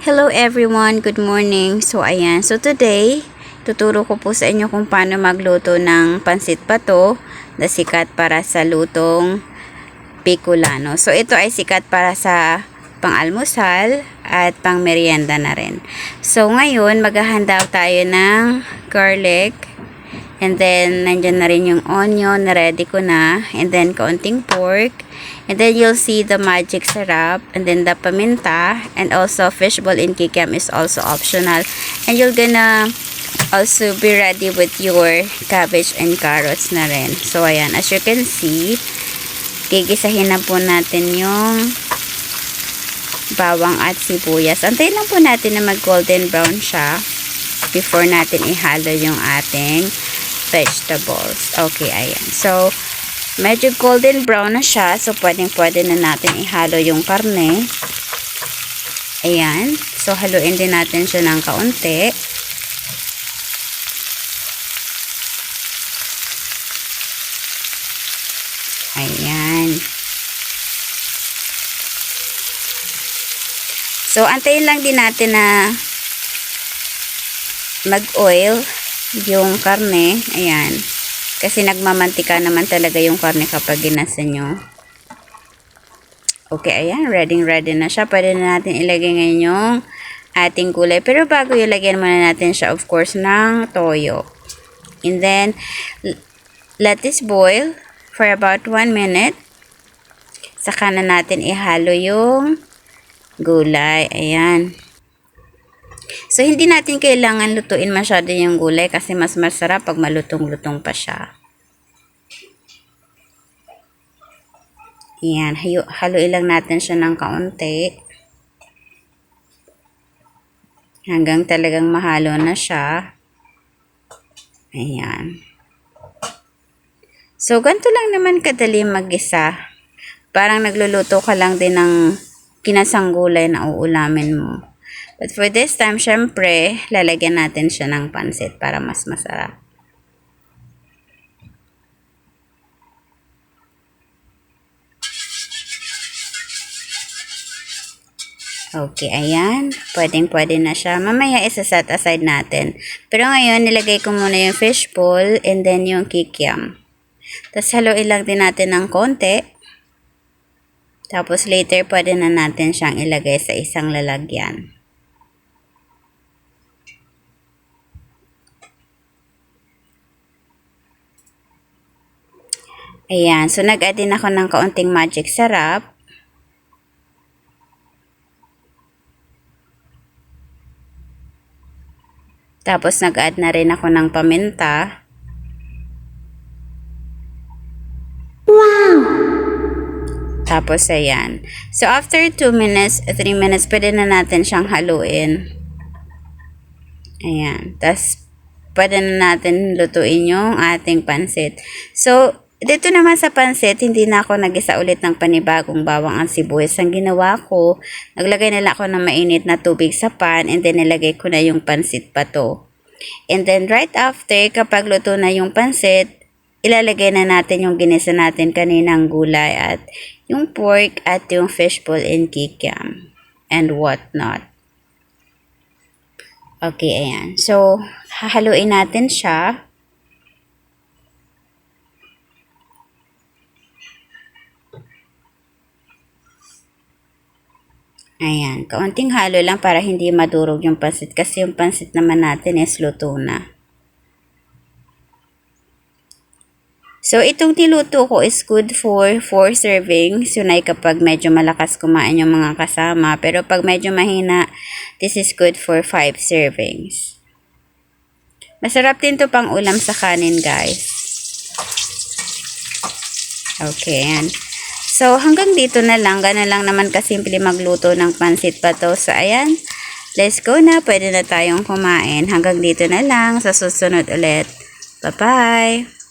Hello everyone, good morning. So ayan, so today tuturo ko po sa inyo kung paano magluto ng pansit pato na sikat para sa lutong Bicolano. So ito ay sikat para sa pang-almusal at pang-merienda na rin. So ngayon maghahanda tayo ng garlic, and then nandyan na rin yung onion na ready ko na, and then kaunting pork. And then you'll see the magic syrup, and then the paminta, and also fishball in kikiam is also optional. And you're gonna also be ready with your cabbage and carrots na rin. So ayan, as you can see, gigisahin na po natin yung bawang at sibuyas. Antayin lang po natin na mag golden brown siya before natin ihalo yung ating vegetables. Okay, ayan. So medyo golden brown na siya. So, pwede na natin ihalo yung karne. Ayan. So, haluin din natin siya ng kaunti. Ayan. So, antayin lang din natin na mag-oil yung karne. Ayan. Kasi nagmamantika naman talaga yung karne kapag ginasa nyo. Okay, ayan. Ready na siya. Pwede na natin ilagay ngayon yung ating gulay. Pero bago ilagyan muna natin siya, of course, ng toyo. And then, let this boil for about 1 minute. Saka na natin ihalo yung gulay. Ayan. So, hindi natin kailangan lutuin masyado yung gulay kasi mas masarap pag malutong-lutong pa siya. Ayan, haluin lang natin siya ng kaunti. Hanggang talagang mahalo na siya. Ayan. So, ganito lang naman kadali mag-isa. Parang nagluluto ka lang din ng kinasang gulay na uulamin mo. But for this time, syempre, lalagyan natin siya ng pansit para mas masarap. Okay, ayan. Pwede na siya. Mamaya isa-set aside natin. Pero ngayon, nilagay ko muna yung fishbowl and then yung kikiam. Tapos haluin lang din natin ng konti. Tapos later, pwede na natin siyang ilagay sa isang lalagyan. Ayan. So, nag-add din ako ng kaunting magic syrup. Tapos, nag-add na rin ako ng paminta. Wow! Tapos, ayan. So, after 2 minutes, 3 minutes, pwede na natin siyang haluin. Ayan. Tapos, pwede na natin lutuin yung ating pansit. So, dito naman sa pansit, hindi na ako nag-isa ulit ng panibagong bawang at sibuyas. Ang ginawa ko, naglagay na lang ako ng mainit na tubig sa pan, and then nilagay ko na yung pansit pato. And then right after, kapag luto na yung pansit, ilalagay na natin yung ginisa natin kaninang gulay at yung pork at yung fishbowl in kikiam and whatnot. Okay, ayan. So, hahaluin natin siya. Ayan, kaunting halo lang para hindi madurog yung pansit kasi yung pansit naman natin is luto na. So, itong niluto ko is good for 4 servings. Yun ay kapag medyo malakas kumain yung mga kasama. Pero pag medyo mahina, this is good for 5 servings. Masarap din to pang ulam sa kanin, guys. Okay, ayan. So, hanggang dito na lang. Ganun lang naman kasimple magluto ng pansit pato. So, ayan. Let's go na. Pwede na tayong kumain. Hanggang dito na lang. Sa susunod ulit. Bye-bye!